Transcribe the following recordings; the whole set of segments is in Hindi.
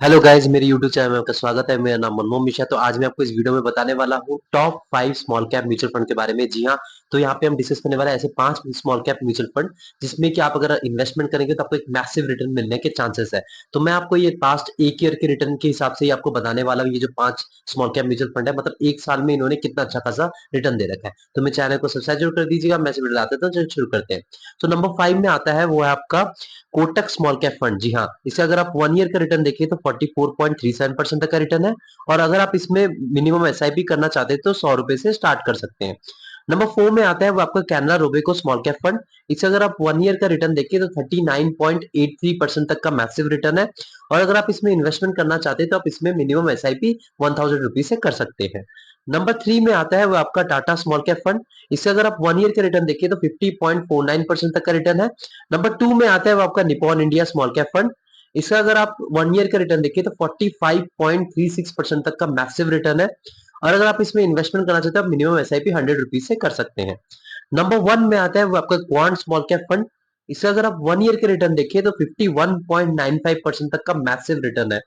हेलो गाइस, मेरे यूट्यूब चैनल में आपका स्वागत है। मेरा नाम मनमोहन मिश्रा। तो आज मैं आपको इस वीडियो में बताने वाला हूँ top 5 small cap mutual fund के बारे में। जी हाँ, तो यहाँ पे हम डिस्कस करने वाले हैं ऐसे 5 स्मॉल कैप म्यूचुअल फंड जिसमें कि आप अगर इन्वेस्टमेंट करेंगे तो आपको एक मैसिव रिटर्न मिलने के चांसेस है। तो मैं आपको ये पास्ट एक ईयर के रिटर्न के हिसाब से ही आपको बताने वाला हूँ। ये जो 5 स्मॉल कैप म्यूचुअल फंड है, मतलब एक साल में इन्होंने कितना अच्छा खासा रिटर्न दे रखा है। तो मेरे चैनल को सब्सक्राइब जरूर कर दीजिएगा। मैं वीडियो लाते तो चलिए शुरू करते हैं। तो नंबर 5 में आता है वो है आपका कोटक स्मॉल कैप फंड। जी हाँ, इसे अगर आप 1 ईयर का रिटर्न देखिए तो 44.37% तक का रिटर्न है। और अगर आप इसमें मिनिमम एसआईपी करना चाहते हैं तो 100 रुपए से स्टार्ट कर सकते हैं। नंबर 4 में आता है वो आपका Canara Robeco small cap fund. इसे अगर आप 1 ईयर का रिटर्न देखिए तो 39.83% तक का मैसिव रिटर्न है। और अगर आप इसमें इन्वेस्टमेंट करना चाहते हैं तो आप इसमें मिनिमम एसआईपी 1000 रुपीज से कर सकते हैं। नंबर 3 में आता है वो आपका टाटा स्मॉल कैप फंड। इससे अगर आप 1 ईयर का रिटर्न देखिए तो 50.49% तक का रिटर्न है। नंबर 2 में आता है वो आपका Nippon India small cap fund. इसका अगर आप 1 ईयर का रिटर्न देखिए तो 45.36% तक का मैसिव रिटर्न है। और अगर आप इसमें इन्वेस्टमेंट करना चाहते हैं, आप मिनिमम एसआईपी 100 रुपीज से कर सकते हैं। नंबर 1 में आता है वो आपका क्वांट स्मॉल कैप फंड। इसका अगर आप 1 ईयर के रिटर्न देखिए तो 51.95% तक का मैसिव रिटर्न है।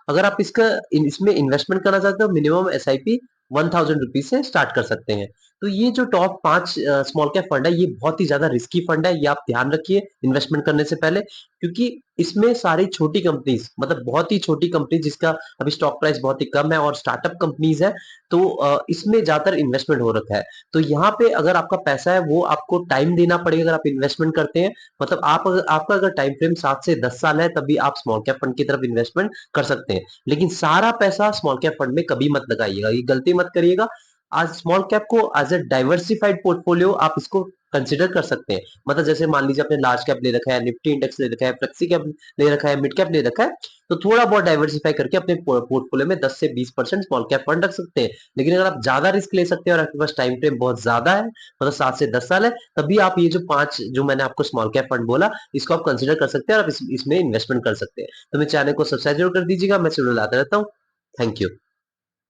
अगर आप इसमें इन्वेस्टमेंट करना चाहते हो, मिनिमम एसआईपी 1000 रुपीज से स्टार्ट कर सकते हैं। तो ये जो टॉप 5 स्मॉल कैप फंड है, ये बहुत ही ज्यादा रिस्की फंड है। ये आप ध्यान रखिए इन्वेस्टमेंट करने से पहले, क्योंकि इसमें सारी छोटी कंपनीज, मतलब बहुत ही छोटी कंपनी जिसका अभी स्टॉक प्राइस बहुत ही कम है और स्टार्टअप कंपनीज है। तो इसमें ज्यादातर इन्वेस्टमेंट हो रखा है। तो यहाँ पे अगर आपका पैसा है वो आपको टाइम देना पड़ेगा अगर आप इन्वेस्टमेंट करते हैं। मतलब आपका अगर टाइम फ्रेम 7 से 10 साल है तभी आप स्मॉल कैप फंड की तरफ इन्वेस्टमेंट कर सकते हैं। लेकिन सारा पैसा स्मॉल कैप फंड में कभी मत लगाइएगा, ये गलती मत करिएगा। आज स्मॉल कैप को एज ए डाइवर्सिफाइड पोर्टफोलियो आप इसको कंसिडर कर सकते हैं। मतलब जैसे मान लीजिए आपने लार्ज कैप ले रखा है, निफ्टी इंडेक्स ले रखा है, फ्लेक्सी कैप ले रखा है, मिड कैप ले रखा है, तो थोड़ा बहुत डाइवर्सिफाई करके अपने पोर्टफोलियो में 10 से 20% स्मॉल कैप फंड रख सकते हैं। लेकिन अगर आप ज्यादा रिस्क ले सकते हैं और आपके पास टाइम फ्रेम बहुत ज्यादा है, मतलब 7 से 10 साल है, तभी आप ये जो 5 जो मैंने आपको स्मॉल कैप फंड बोला, इसको आप कंसिडर कर सकते हैं और आप इसमें इन्वेस्टमेंट कर सकते हैं। तो मेरे चैनल को सब्सक्राइब जरूर कर दीजिएगा। मैं वीडियो लाता रहता हूँ। Thank you.